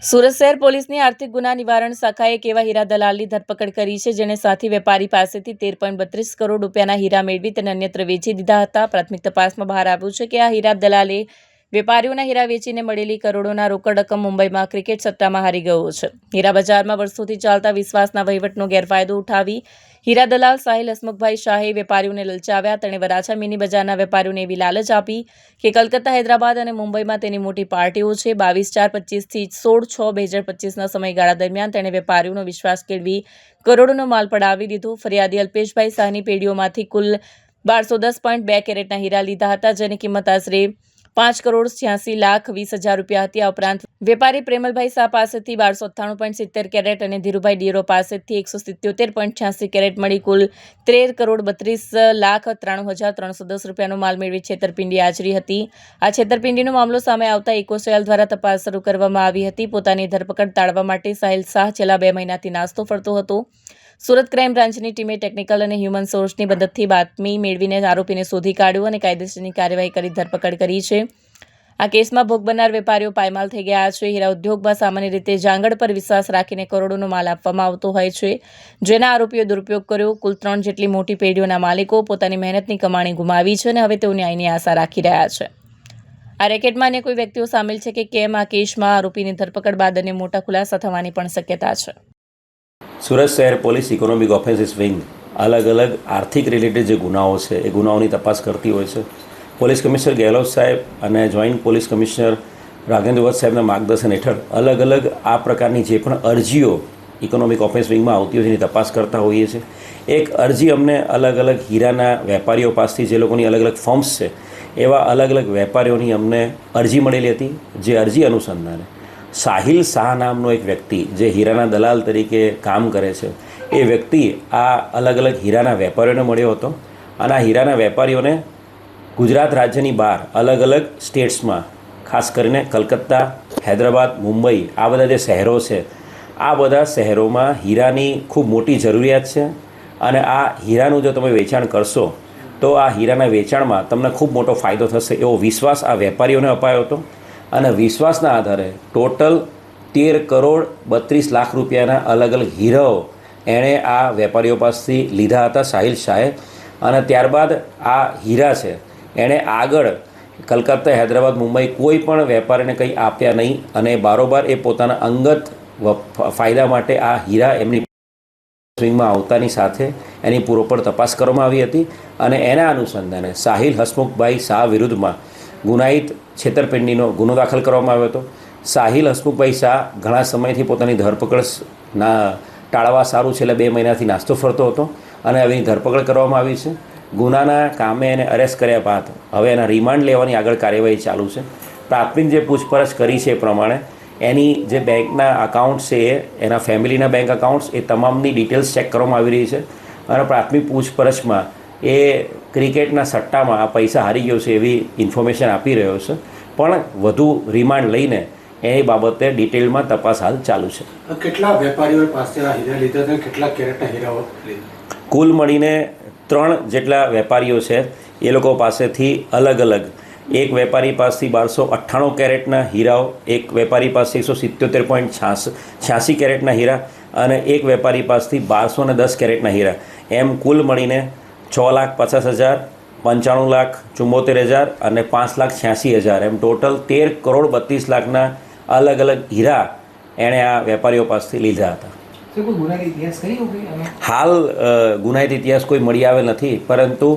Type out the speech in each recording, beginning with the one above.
સુરત શહેર પોલીસની આર્થિક ગુના નિવારણ શાખાએ એક એવા હીરા દલાલની ધરપકડ કરી છે જેણે સાથી વેપારી પાસેથી 13.32 કરોડ રૂપિયાના હીરા મેળવી તેને અન્યત્ર વેચી દીધા હતા। પ્રાથમિક તપાસમાં બહાર આવ્યું છે કે આ હીરા દલાલે વેપારીઓના હીરા વેચીને મળેલી કરોડોના રોકડ રકમ મુંબઈમાં ક્રિકેટ સટ્ટામાં હારી ગયો છે। હીરા બજારમાં વર્ષોથી ચાલતા વિશ્વાસના વહીવટનો ગેરફાયદો ઉઠાવી હીરા દલાલ સાહિલ હસમુખભાઈ શાહે વેપારીઓને લલચાવ્યા। તેણે વરાછા મિની બજારના વેપારીઓને એવી લાલચ આપી કે કલકત્તા, હૈદરાબાદ અને મુંબઈમાં તેની મોટી પાર્ટીઓ છે। 22/4/25 થી 16/6/2025ના સમયગાળા દરમિયાન તેણે વેપારીઓનો વિશ્વાસ કેળવી કરોડોનો માલ પડાવી દીધો। ફરિયાદી અલ્પેશભાઈ શાહની પેઢીઓમાંથી કુલ 1210.2 કેરેટના હીરા લીધા હતા, જેની કિંમત આશરે 5,86,20,000 રૂપિયા હતી। આ ઉપરાંત વેપારી પ્રેમલભાઈ શાહ પાસેથી 1298.70 કેરેટ અને ધીરુભાઈ ડીરો પાસેથી 177.86 કેરેટ મળી કુલ 13,32,93,310 રૂપિયાનો માલ મેળવી છેતરપિંડી આચરી હતી। આ છેતરપિંડીનો મામલો સામે આવતા ઇકોસોયલ દ્વારા તપાસ શરૂ કરવામાં આવી હતી। પોતાની ધરપકડ ટાળવા માટે સાહિલ શાહ છેલ્લા 2 મહિનાથી નાસ્તો ફરતો હતો। સુરત ક્રાઇમ બ્રાન્ચની ટીમે ટેકનિકલ અને હ્યુમન સોર્સની મદદથી બાતમી મેળવીને આરોપીને શોધી કાઢ્યો અને કાયદેસરની કાર્યવાહી કરી ધરપકડ કરી છે। આ કેસમાં ભોગ બનનાર વેપારીઓ પાયમાલ થઈ ગયા છે। હીરા ઉદ્યોગમાં સામાન્ય રીતે જાંગડ પર વિશ્વાસ રાખીને કરોડોનો માલ આપવામાં આવતો હોય છે, જેના આરોપીઓ દુરુપયોગ કર્યો। કુલ 3 જેટલી મોટી પેઢીઓના માલિકો પોતાની મહેનતની કમાણી ગુમાવી છે અને હવે તેઓ ન્યાયની આશા રાખી રહ્યા છે। આ રેકેટમાં અન્ય કોઈ વ્યક્તિઓ સામેલ છે કે કેમ, આ કેસમાં આરોપીની ધરપકડ બાદ અન્ય મોટા ખુલાસા થવાની પણ શક્યતા છે। સુરત શહેર પોલીસ ઇકોનોમિક ઓફેન્સીસ વિંગ અલગ અલગ આર્થિક રિલેટેડ જે ગુનાઓ છે એ ગુનાઓની તપાસ કરતી હોય છે। પોલીસ કમિશનર ગેહલોત સાહેબ અને જોઈન્ટ પોલીસ કમિશનર રાઘેન્દ્ર વત્સ સાહેબના માર્ગદર્શન હેઠળ અલગ અલગ આ પ્રકારની જે પણ અરજીઓ ઇકોનોમિક ઓફેન્સ વિંગમાં આવતી હોય છે એની તપાસ કરતા હોઈએ છીએ। એક અરજી અમને અલગ અલગ હીરાના વેપારીઓ પાસેથી જે લોકોની અલગ અલગ ફર્મ્સ છે એવા અલગ અલગ વેપારીઓની અમને અરજી મળેલી હતી। જે અરજી અનુસંધાને સાહિલ શાહ નામનો એક વ્યક્તિ જે હીરાના દલાલ તરીકે કામ કરે છે એ વ્યક્તિ આ અલગ અલગ હીરાના વેપારીઓને મળ્યો હતો અને આ હીરાના વેપારીઓને ગુજરાત રાજ્યની બહાર અલગ અલગ સ્ટેટ્સમાં ખાસ કરીને કલકત્તા, હૈદરાબાદ, મુંબઈ આ બધા જે શહેરો છે આ બધા શહેરોમાં હીરાની ખૂબ મોટી જરૂરિયાત છે અને આ હીરાનું જો તમે વેચાણ કરશો તો આ હીરાના વેચાણમાં તમને ખૂબ મોટો ફાયદો થશે એવો વિશ્વાસ આ વેપારીઓને અપાયો હતો અને વિશ્વાસના આધારે ટોટલ 13,32 લાખ રૂપિયાના અલગ અલગ હીરાઓ એણે આ વેપારીઓ પાસેથી લીધા હતા સાહિલ શાહે અને ત્યારબાદ આ હીરા છે એણે આગળ કલકત્તા, હૈદરાબાદ, મુંબઈ કોઈ પણ વેપારીને કંઈ આપ્યા નહીં અને બારોબાર એ પોતાના અંગત ફાયદા માટે આ હીરા એમની સ્વિંગમાં આવતાની સાથે એની પૂરોપર તપાસ કરવામાં આવી હતી અને એના અનુસંધાને સાહિલ હસમુખભાઈ શાહ વિરુદ્ધમાં ગુનાહિત છેતરપિંડીનો ગુનો દાખલ કરવામાં આવ્યો હતો। સાહિલ હસમુખભાઈ શાહ ઘણા સમયથી પોતાની ધરપકડ ટાળવા સારું છેલ્લા 2 મહિનાથી નાસ્તો ફરતો હતો અને હવે એની ધરપકડ કરવામાં આવી છે। ગુનાના કામે એને અરેસ્ટ કર્યા બાદ હવે એના રિમાન્ડ લેવાની આગળ કાર્યવાહી ચાલુ છે। પ્રાથમિક જે પૂછપરછ કરી છે એ પ્રમાણે એની જે બેંકના અકાઉન્ટ્સ છે એના ફેમિલીના બેંક અકાઉન્ટ્સ એ તમામની ડિટેલ્સ ચેક કરવામાં આવી રહી છે અને પ્રાથમિક પૂછપરછમાં એ ક્રિકેટના સટ્ટામાં આ પૈસા હારી ગયો છે એવી ઇન્ફોર્મેશન આપી રહ્યો છે, પણ વધુ રિમાન્ડ લઈને એની બાબતે ડિટેલમાં તપાસ હાલ ચાલુ છે। કેટલા વેપારીઓ પાસેથી હીરા લીધા હતા, કેટલા કેરેટના હીરાઓ લીધા? કુલ મળીને 3 જેટલા વેપારીઓ છે એ લોકો પાસેથી અલગ અલગ એક વેપારી પાસેથી 1298 કેરેટના હીરાઓ, એક વેપારી પાસે 177.86 કેરેટના હીરા અને એક વેપારી પાસેથી 1210 કેરેટના હીરા, એમ કુલ મળીને 6,50,000, 95,74,000 અને 5,86,000 એમ ટોટલ 13,32 લાખના અલગ અલગ હીરા એણે આ વેપારીઓ પાસેથી લીધા હતા। હાલ ગુનાહિત ઇતિહાસ કોઈ મળી આવેલ નથી, પરંતુ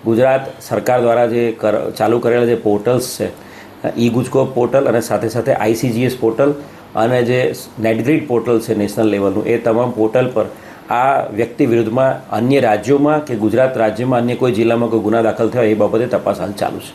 ગુજરાત સરકાર દ્વારા જે ચાલુ કરેલા જે પોર્ટલ્સ છે ઈ ગુજકો પોર્ટલ અને સાથે સાથે ICGS પોર્ટલ અને જે નેટગ્રીડ પોર્ટલ છે નેશનલ લેવલનું એ તમામ પોર્ટલ પર આ વ્યક્તિ વિરુદ્ધમાં અન્ય રાજ્યોમાં કે ગુજરાત રાજ્યમાં અન્ય કોઈ જિલ્લામાં કોઈ ગુના દાખલ થયો એ બાબતે તપાસ હાલ ચાલુ છે।